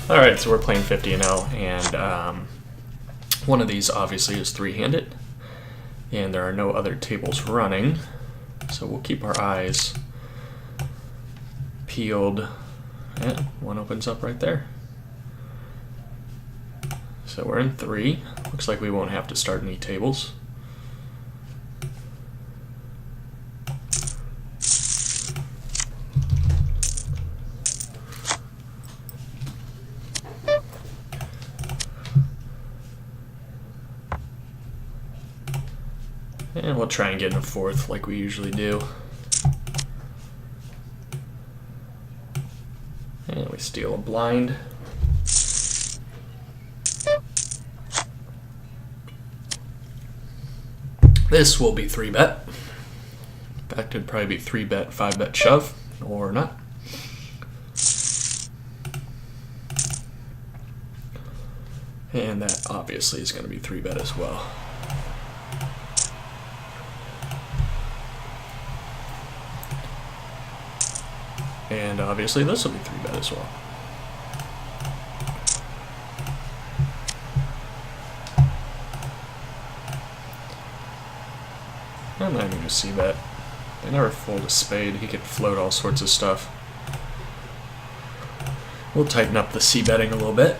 Alright, so we're playing 50-0, and one of these obviously is three-handed, and there are no other tables running, so we'll keep our eyes peeled. And one opens up right there. So we're in 3. Looks like we won't have to start any tables. And we'll try and get in a 4th like we usually do. And we steal a blind. This will be 3-bet. In fact, it'd probably be 3-bet, 5-bet shove, or not. And that obviously is going to be 3-bet as well. And obviously this will be 3-bet as well. I'm not even going to see bet. They never fold a spade. He could float all sorts of stuff. We'll tighten up the c-betting a little bit.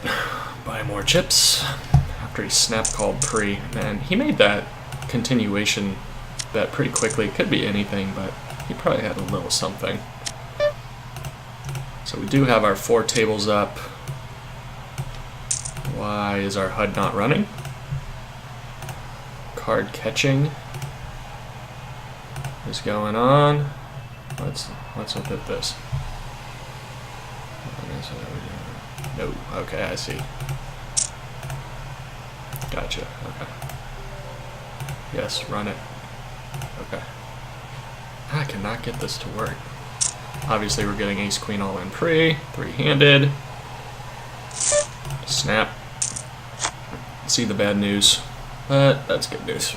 Buy more chips. After he snap called pre. Man, he made that continuation bet pretty quickly. Could be anything, but he probably had a little something. So we do have our 4 tables up. Why is our HUD not running? Card catching is going on. Let's look at this. No, okay, I see. Gotcha, okay. Yes, run it. Okay. I cannot get this to work. Obviously we're getting ace-queen all in pre, 3-handed. Snap. See the bad news, but that's good news.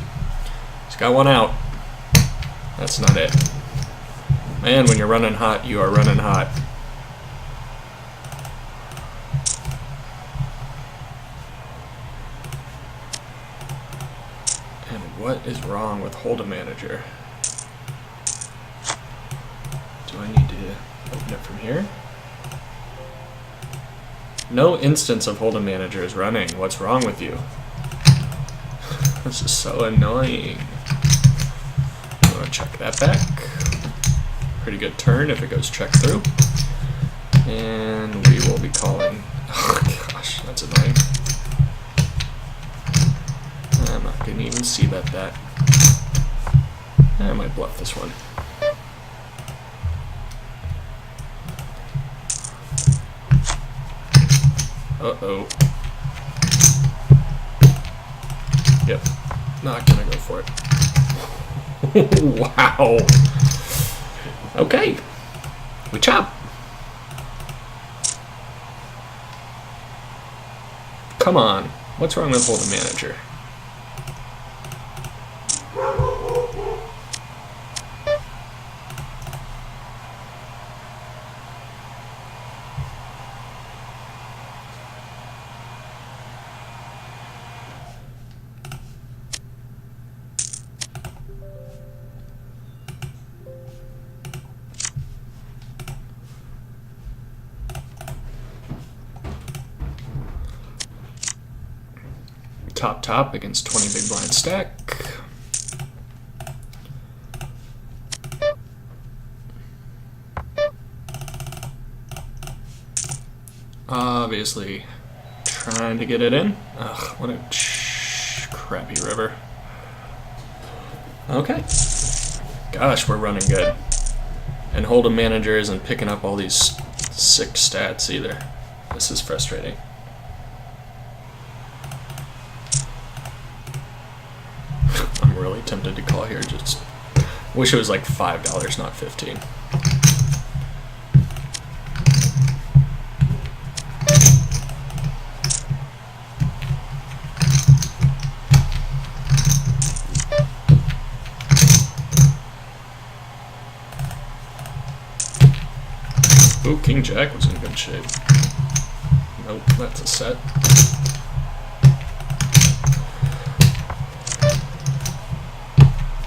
He's got one out. That's not it. Man, when you're running hot, you are running hot. And what is wrong with Hold'em Manager? Do I need to open it from here? No instance of Hold'em Manager is running. What's wrong with you? This is so annoying. I'm going to check that back. Pretty good turn if it goes check through. And we will be calling. Oh gosh, that's annoying. I'm not going to even see that. I might bluff this one. Uh-oh. Yep. Not gonna go for it. Wow. Okay. We chop. Come on. What's wrong with Hold'em Manager? Top against 20 big blind stack. Obviously trying to get it in. Ugh, what a crappy river. Okay. Gosh, we're running good. And Hold'em Manager isn't picking up all these sick stats either. This is frustrating. I'm really tempted to call here. Just wish it was like $5, not 15. Ooh, King Jack was in good shape. Nope, that's a set.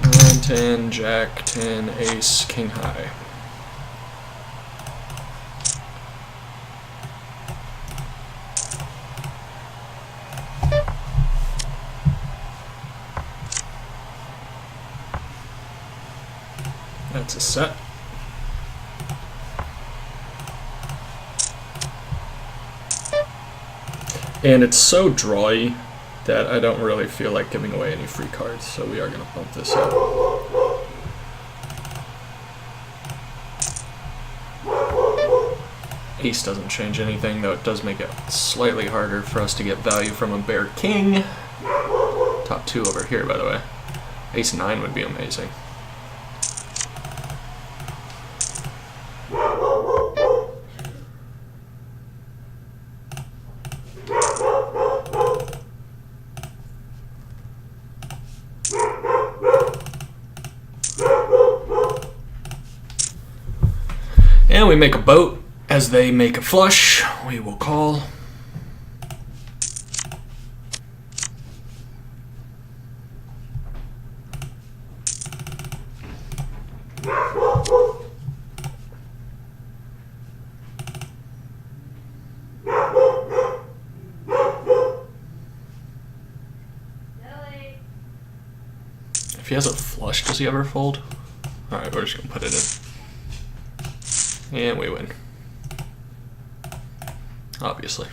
Nine, 10, Jack, 10, Ace, King high. That's a set. And it's so drawy that I don't really feel like giving away any free cards, so we are going to bump this up. Ace doesn't change anything, though it does make it slightly harder for us to get value from a Bear King. Top two over here, by the way. Ace 9 would be amazing. And we make a boat. As they make a flush, we will call. If he has a flush, does he ever fold? Alright, we're just going to put it in. And we win. Obviously.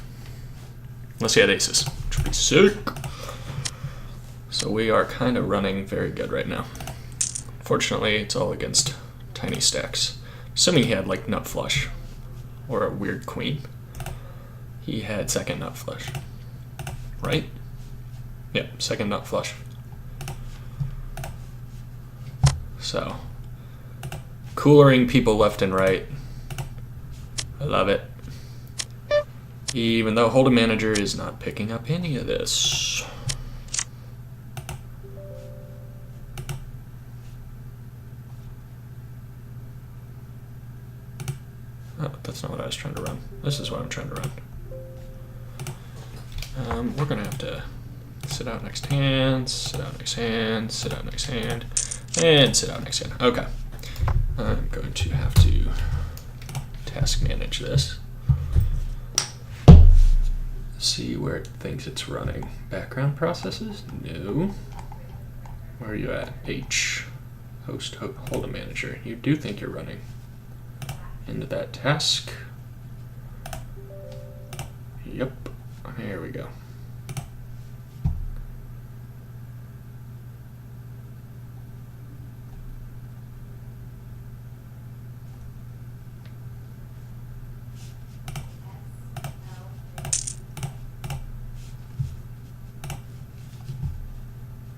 Unless he had aces, which would be sick. So we are kind of running very good right now. Fortunately, it's all against tiny stacks. Assuming he had like nut flush or a weird queen. He had second nut flush. Right? Yep, second nut flush. So, coolering people left and right. I love it. Even though Hold'em Manager is not picking up any of this. Oh, that's not what I was trying to run. This is what I'm trying to run. We're gonna have to sit out next hand, sit out next hand, sit out next hand, and sit out next hand. Okay. I'm going to have to task manage this. See where it thinks it's running. Background processes? No. Where are you at? H. Host Hold'em Manager. You do think you're running into that task. Yep. Here we go.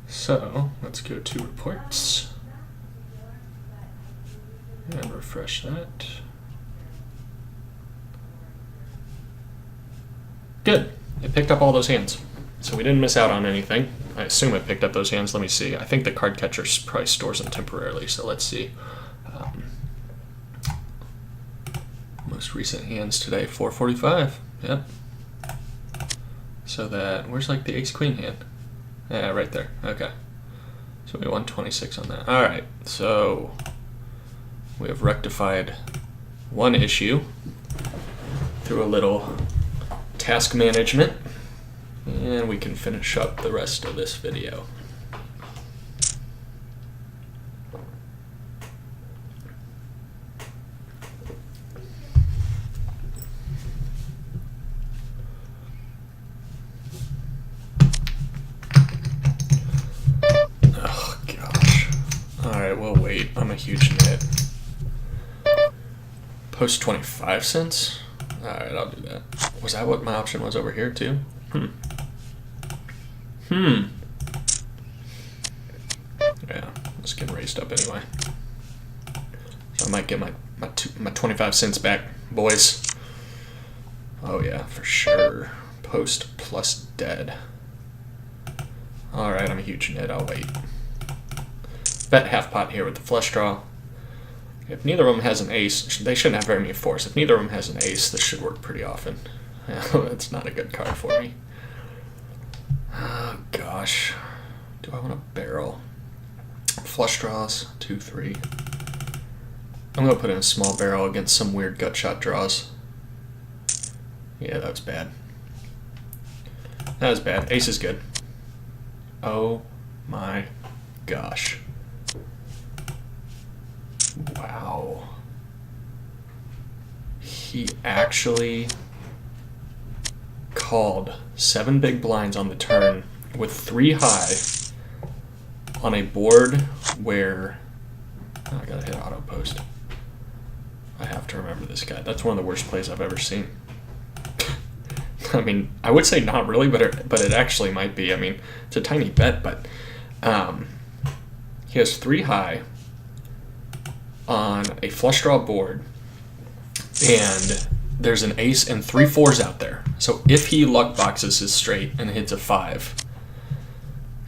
So let's go to reports and refresh that. Good. It picked up all those hands. So we didn't miss out on anything. I assume it picked up those hands. Let me see. I think the card catcher probably stores them temporarily. So let's see. Most recent hands today, 445. Yep. So that, where's like the ace queen hand? Yeah, right there. Okay. So we won 26 on that. All right. So we have rectified one issue through a little task management, and we can finish up the rest of this video. Oh gosh. All right, we'll wait. I'm a huge nit. Post 25 cents? All right, I'll do that. Was that what my option was over here too? Yeah, it's getting raised up anyway. So I might get my 25 cents back, boys. Oh yeah, for sure. Post plus dead. All right, I'm a huge nit. I'll wait. Bet half pot here with the flush draw. If neither of them has an ace, they shouldn't have very many fours. If neither of them has an ace, this should work pretty often. That's not a good card for me. Oh, gosh. Do I want to barrel? Flush draws, 2, 3. I'm going to put in a small barrel against some weird gut shot draws. Yeah, that was bad. That was bad. Ace is good. Oh my gosh. Wow. He actually called 7 big blinds on the turn with 3 high on a board where... Oh, I gotta hit auto post. I have to remember this guy. That's one of the worst plays I've ever seen. I mean, I would say not really, but it actually might be. I mean, it's a tiny bet, but he has 3 high on a flush draw board, and there's an ace and 3 4s out there. So if he luck boxes his straight and hits a 5,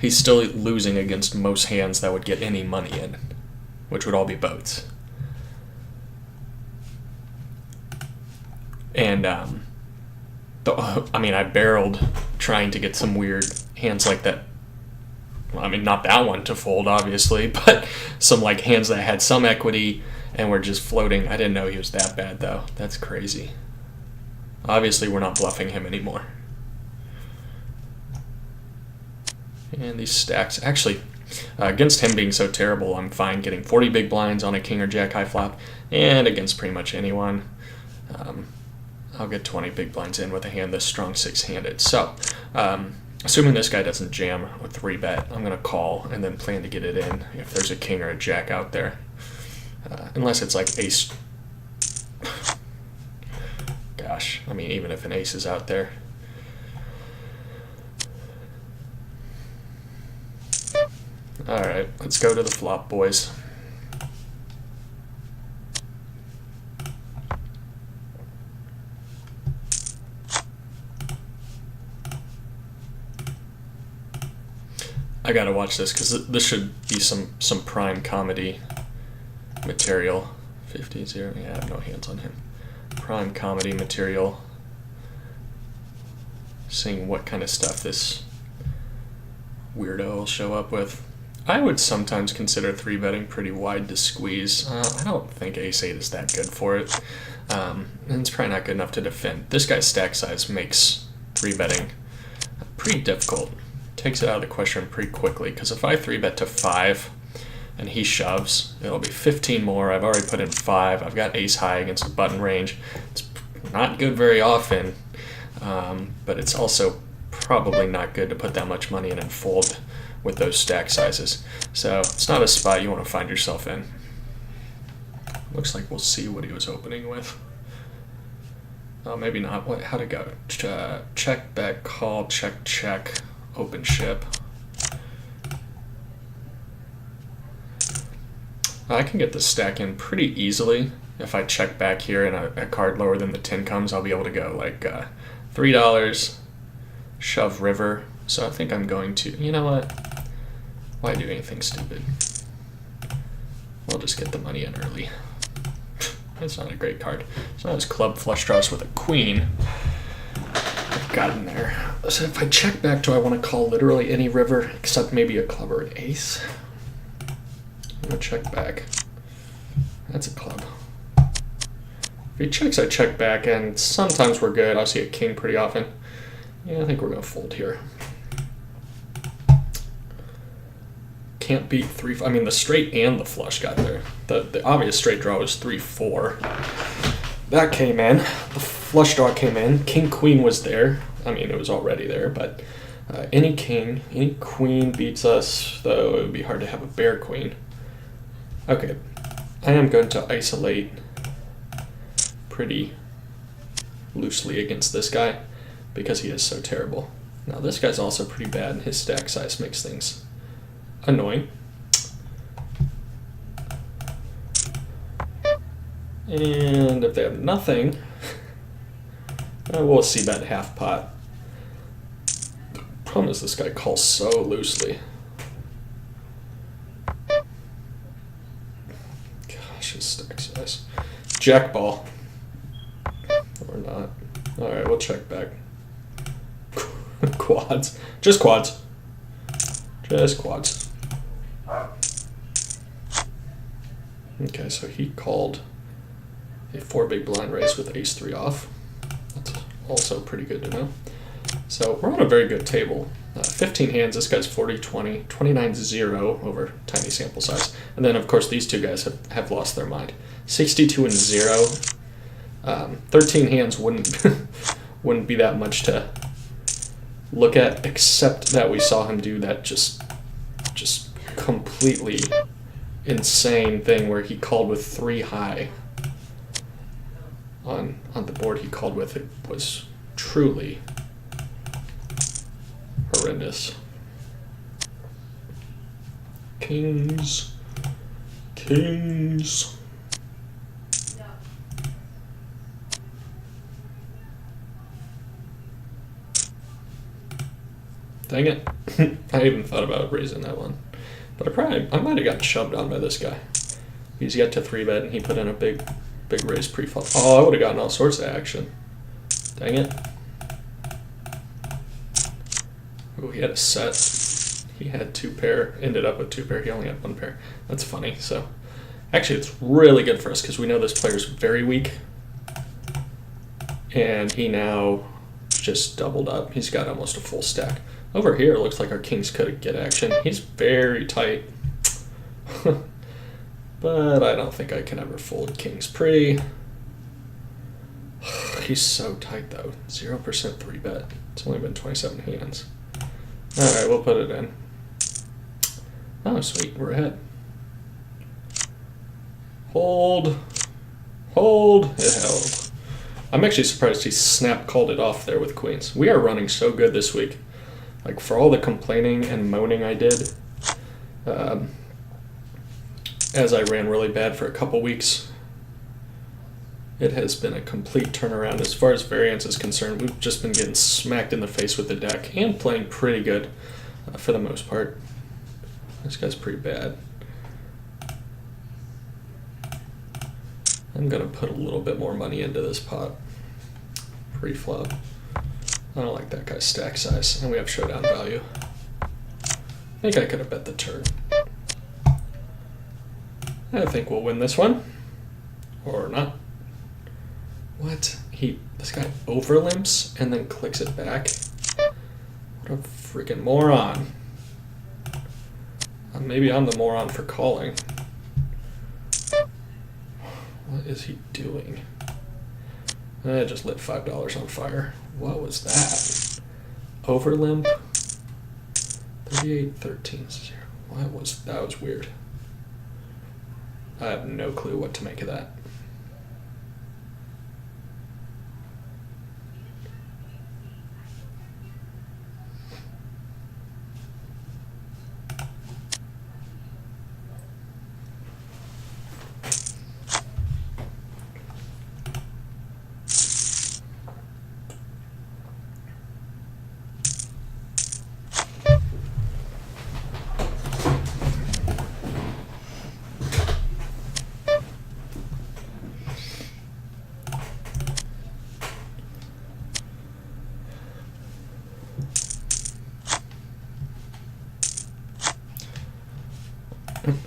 he's still losing against most hands that would get any money in, which would all be boats. And I mean, I barreled trying to get some weird hands like that. Well, I mean, not that one to fold, obviously, but some like hands that had some equity and were just floating. I didn't know he was that bad, though. That's crazy. Obviously, we're not bluffing him anymore. And these stacks, actually, against him being so terrible, I'm fine getting 40 big blinds on a king or jack high flop, and against pretty much anyone. I'll get 20 big blinds in with a hand this strong 6-handed. So, assuming this guy doesn't jam with 3-bet, I'm going to call and then plan to get it in if there's a king or a jack out there. Unless it's like ace. Gosh, I mean, even if an ace is out there. Alright, let's go to the flop, boys. I gotta watch this because this should be some prime comedy material. 50-0. Yeah, I have no hands on him. Prime comedy material. Seeing what kind of stuff this weirdo will show up with. I would sometimes consider 3-betting pretty wide to squeeze. I don't think ace-8 is that good for it. And it's probably not good enough to defend. This guy's stack size makes 3-betting pretty difficult. Takes it out of the question pretty quickly, because if I 3-bet to 5 and he shoves, it'll be 15 more. I've already put in 5. I've got ace high against the button range. It's not good very often, but it's also probably not good to put that much money in and fold with those stack sizes. So it's not a spot you want to find yourself in. Looks like we'll see what he was opening with. Oh, maybe not. How'd it go? Check, bet, call, check, check. Open ship. I can get this stack in pretty easily. If I check back here and a card lower than the 10 comes, I'll be able to go like $3, shove river. So I think I'm going to, you know what? Why do anything stupid? We'll just get the money in early. That's not a great card. It's not as club flush draws with a queen. I've gotten there. So if I check back, do I want to call literally any river except maybe a club or an ace? I'm going to check back. That's a club. If he checks, I check back, and sometimes we're good. I'll see a king pretty often. Yeah, I think we're going to fold here. Can't beat 3. I mean, the straight and the flush got there. The obvious straight draw was 3-4. That came in. The flush draw came in. King queen was there. I mean, it was already there, but any king, any queen beats us, though it would be hard to have a bear queen. Okay, I am going to isolate pretty loosely against this guy because he is so terrible. Now this guy's also pretty bad, and his stack size makes things annoying. And if they have nothing, we'll see bet half pot. The problem is this guy calls so loosely. Gosh, his stack size. Jack ball. Or not. All right, we'll check back. Quads. Just quads. Just quads. Okay, so he called a 4 big blind raise with ace-3 off. That's also pretty good to know. So we're on a very good table. 15 hands, this guy's 40-20, 29-0 over tiny sample size. And then, of course, these two guys have lost their mind. 62-0. 13 hands wouldn't be that much to look at, except that we saw him do that just completely insane thing where he called with 3 high on the board he called with. It was truly horrendous. Kings. Dang it. I even thought about raising that one. But I might have gotten shoved on by this guy. He's yet to 3-bet and he put in a big raise pre-flop. Oh, I would have gotten all sorts of action. Dang it. Oh, he had a set. He had 2 pair, ended up with 2 pair. He only had 1 pair. That's funny. So actually it's really good for us because we know this player's very weak. And he now just doubled up. He's got almost a full stack. Over here, it looks like our kings could get action. He's very tight. But I don't think I can ever fold kings pre. He's so tight, though. 0% 3-bet. It's only been 27 hands. All right, we'll put it in. Oh, sweet. We're ahead. Hold. It held. I'm actually surprised he snap called it off there with queens. We are running so good this week. Like, for all the complaining and moaning I did, as I ran really bad for a couple weeks, it has been a complete turnaround. As far as variance is concerned, we've just been getting smacked in the face with the deck and playing pretty good for the most part. This guy's pretty bad. I'm going to put a little bit more money into this pot pre-flop. I don't like that guy's stack size, and we have showdown value. I think I could have bet the turn. I think we'll win this one. Or not. What? This guy overlimps and then clicks it back? What a freaking moron. Maybe I'm the moron for calling. What is he doing? I just lit $5 on fire. What was that? Overlimp? 38-13-0. That was weird. I have no clue what to make of that.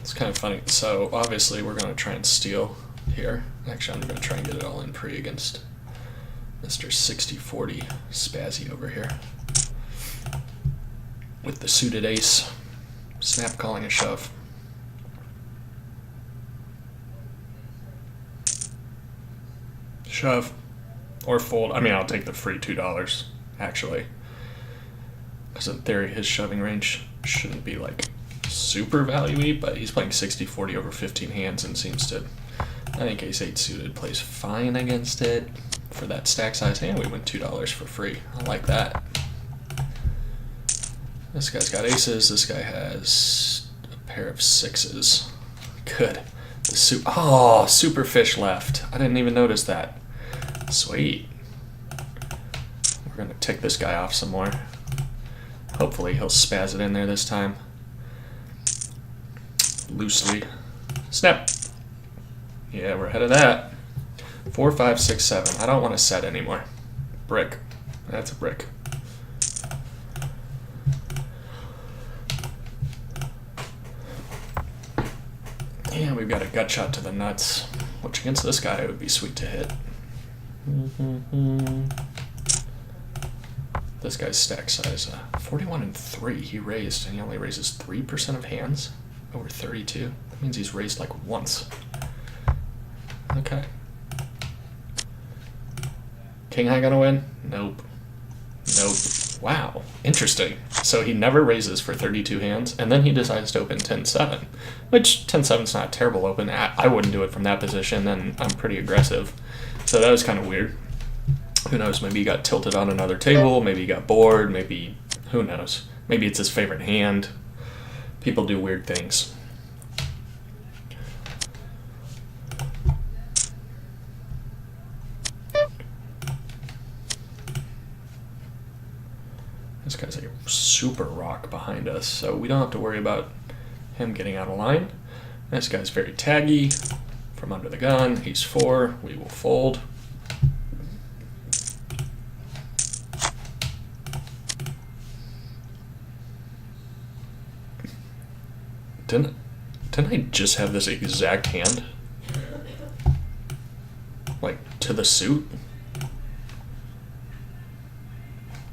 It's kind of funny. So obviously we're going to try and steal here. Actually, I'm going to try and get it all in pre against Mr. 60-40 Spazzy over here. With the suited ace. Snap calling a shove. Shove. Or fold. I mean, I'll take the free $2, actually. Because in theory, his shoving range shouldn't be like super value-y, but he's playing 60-40 over 15 hands and seems to, I think ace-8 suited plays fine against it for that stack size, and we win $2 for free. I like that. This guy's got aces. This guy has a pair of 6s. Good. Oh, super fish left. I didn't even notice that. Sweet. We're going to tick this guy off some more. Hopefully he'll spaz it in there this time. Loosely. Snap. Yeah, we're ahead of that. 4, 5, 6, 7. I don't want to set anymore. Brick. That's a brick. And we've got a gut shot to the nuts, which against this guy would be sweet to hit. This guy's stack size, 41 and 3. He raised, and he only raises 3% of hands over 32. That means he's raised like once. Okay. King high gonna win? Nope. Nope. Wow. Interesting. So he never raises for 32 hands, and then he decides to open 10-7, which 10-7's not a terrible open. I wouldn't do it from that position, and I'm pretty aggressive. So that was kind of weird. Who knows? Maybe he got tilted on another table. Maybe he got bored. Maybe, who knows? Maybe it's his favorite hand. People do weird things. This guy's like a super rock behind us, so we don't have to worry about him getting out of line. This guy's very taggy from under the gun. He's 4. We will fold. Didn't I just have this exact hand? Like, to the suit?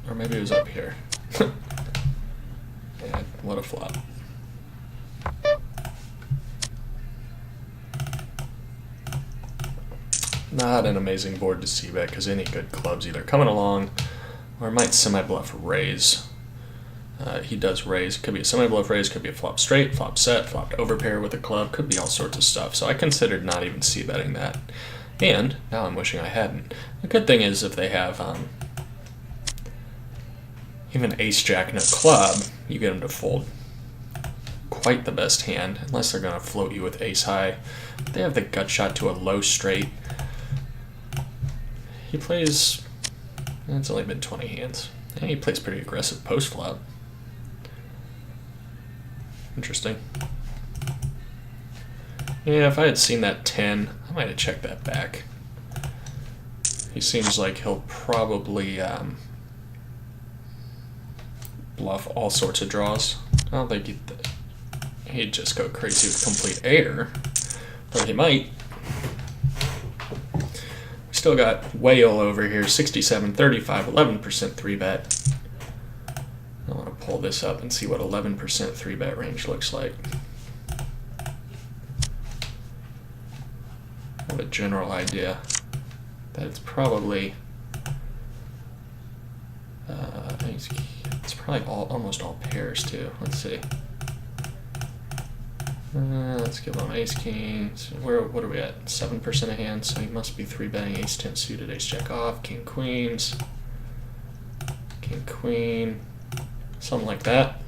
Or maybe it was up here. Yeah, what a flop. Not an amazing board to see bet, because any good club's either coming along or might semi-bluff raise. He does raise. Could be a semi-bluff raise, could be a flop straight, flop set, flopped overpair with a club, could be all sorts of stuff. So I considered not even c-betting that. And now I'm wishing I hadn't. The good thing is if they have even ace-jack and a club, you get them to fold. Quite the best hand, unless they're going to float you with ace-high. They have the gut shot to a low straight. He plays, it's only been 20 hands. And he plays pretty aggressive post-flop. Interesting. Yeah, if I had seen that 10, I might have checked that back. He seems like he'll probably bluff all sorts of draws. I don't think he'd just go crazy with complete air, but he might. We still got whale over here, 67, 35, 11% 3-bet. I want to pull this up and see what 11% 3-bet range looks like. I have a general idea that it's probably it's probably almost all pairs too. Let's see. Let's give him ace king. So what are we at? 7% of hands, so he must be 3-betting ace 10 suited, ace jack off, king queens, king queen, something like that.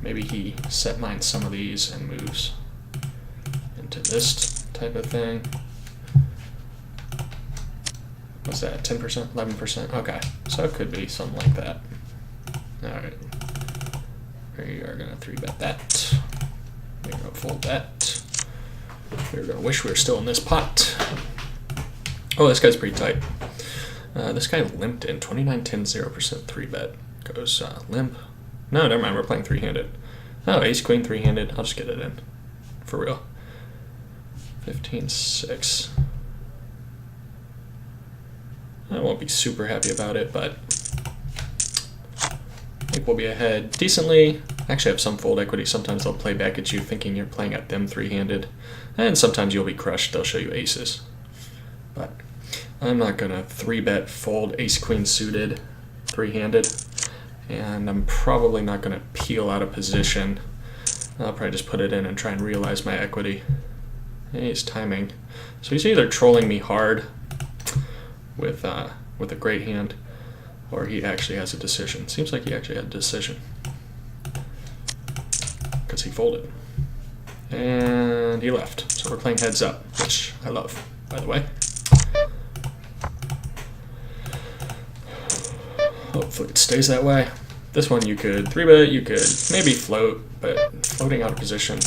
Maybe he set mines some of these and moves into this type of thing. What's that? 10%, 11%? Okay, so it could be something like that. All right, we are gonna 3-bet that. We're gonna fold that. We're gonna wish we were still in this pot. Oh, this guy's pretty tight. This guy limped in 29, 10, 0% 3-bet. Goes limp. No, never mind. We're playing 3-handed. Oh, ace queen 3-handed. I'll just get it in for real. 15, 6. I won't be super happy about it, but I think we'll be ahead decently. Actually, I have some fold equity. Sometimes they'll play back at you thinking you're playing at them 3-handed, and sometimes you'll be crushed. They'll show you aces. But I'm not going to 3-bet fold ace queen suited 3-handed, and I'm probably not going to peel out of position. I'll probably just put it in and try and realize my equity. He's timing. So he's either trolling me hard with a great hand, or he actually has a decision. Seems like he actually had a decision, because he folded. And he left. So we're playing heads up, which I love, by the way. Hopefully it stays that way. This one you could 3-bet, you could maybe float, but floating out of position,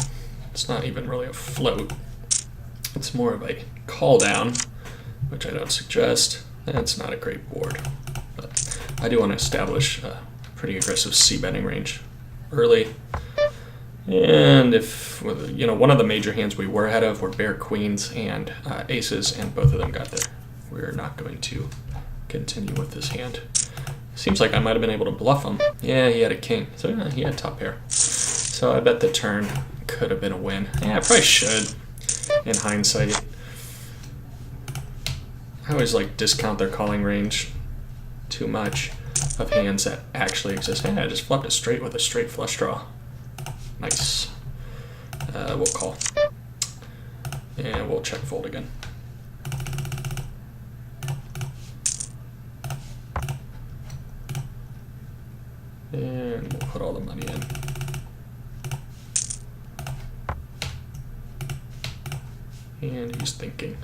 it's not even really a float. It's more of a call down, which I don't suggest. That's not a great board. But I do want to establish a pretty aggressive c-betting range early. And if, you know, one of the major hands we were ahead of were bear queens and aces, and both of them got there. We're not going to continue with this hand. Seems like I might have been able to bluff him. Yeah, he had a king, so yeah, he had top pair. So I bet the turn could have been a win. Yeah, I probably should, in hindsight. I always like discount their calling range too much of hands that actually exist. Yeah, I just flipped it straight with a straight flush draw. Nice. We'll call. And we'll check fold again. And we'll put all the money in. And he's thinking.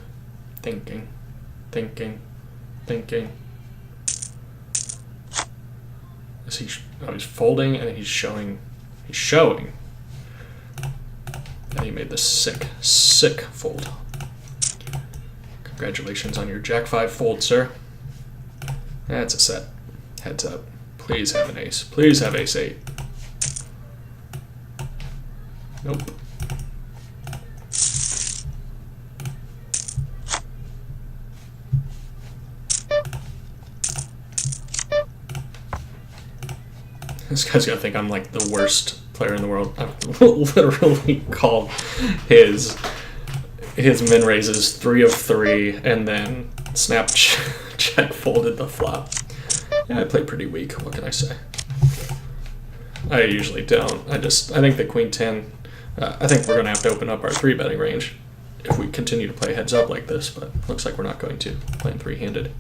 Is he? Oh, he's folding, and he's showing. He's showing. And he made the sick fold. Congratulations on your Jack 5 fold, sir. That's a set. Heads up. Please have an ace. Please have ace 8. Nope. This guy's gonna think I'm like the worst player in the world. I've literally called his min raises 3 of 3 and then snap check folded the flop. Yeah, I played pretty weak. What can I say? I usually don't. I think the queen 10. I think we're gonna have to open up our 3-betting range if we continue to play heads up like this. But looks like we're not going to. Playing 3-handed.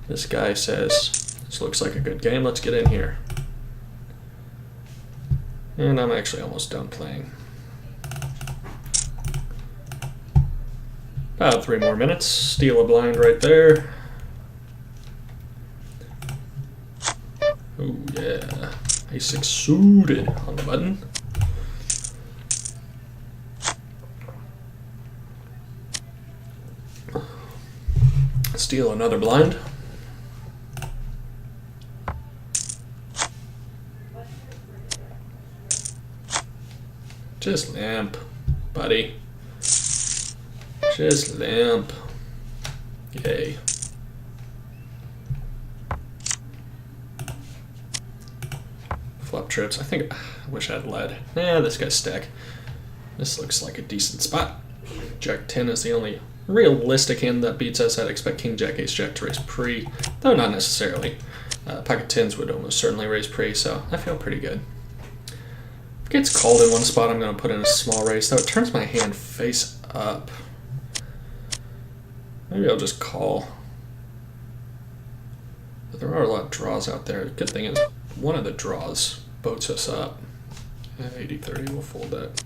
This guy says this looks like a good game. Let's get in here. And I'm actually almost done playing. About 3 more minutes. Steal a blind right there. Oh yeah. Ace 6 suited on the button. Steal another blind. Just limp, buddy. Just limp. Yay. Flop trips. I wish I had lead. This guy's stack. This looks like a decent spot. Jack 10 is the only realistic hand that beats us. I'd expect King Jack Ace Jack to raise pre, though not necessarily. Pocket 10s would almost certainly raise pre, so I feel pretty good. If it gets called in one spot, I'm going to put in a small raise, though it turns my hand face up. Maybe I'll just call. But there are a lot of draws out there. Good thing is, one of the draws boats us up. 80-30, we'll fold that.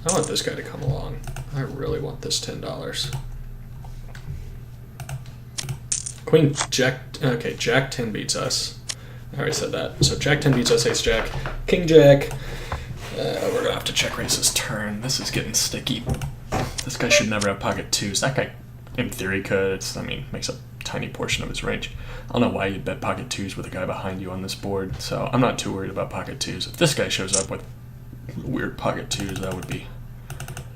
I want this guy to come along. I really want this $10. Queen Jack. Okay, Jack 10 beats us. I already said that. So Jack 10 beats us, Ace Jack, King Jack. We're gonna have to check raise his turn. This is getting sticky. This guy should never have pocket 2s. That guy, in theory, could. Makes a tiny portion of his range. I don't know why you'd bet pocket 2s with a guy behind you on this board, so I'm not too worried about pocket 2s. If this guy shows up with weird pocket 2s, that would be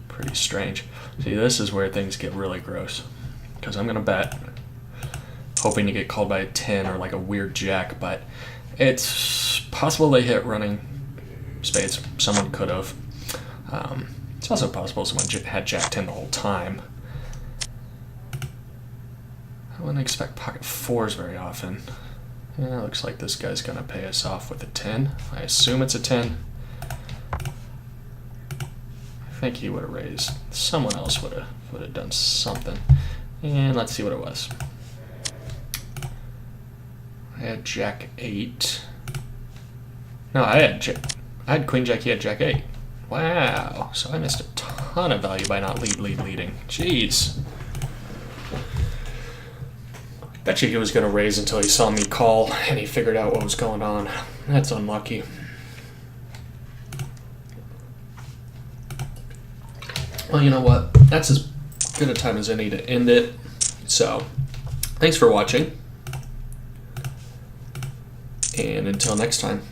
pretty strange. See, this is where things get really gross. Because I'm gonna bet, hoping to get called by a 10 or like a weird jack, but it's possible they hit running spades. Someone could have. It's also possible someone had Jack 10 the whole time. I wouldn't expect pocket 4s very often. Yeah, looks like this guy's gonna pay us off with a 10. I assume it's a 10. I think he would have raised. Someone else would have done something. And let's see what it was. I had Jack 8. No, I had Queen Jack, he had Jack 8. Wow. So I missed a ton of value by not leading. Jeez. Bet you he was going to raise until he saw me call and he figured out what was going on. That's unlucky. Well, you know what? That's as good a time as any to end it. So, Thanks for watching. And until next time.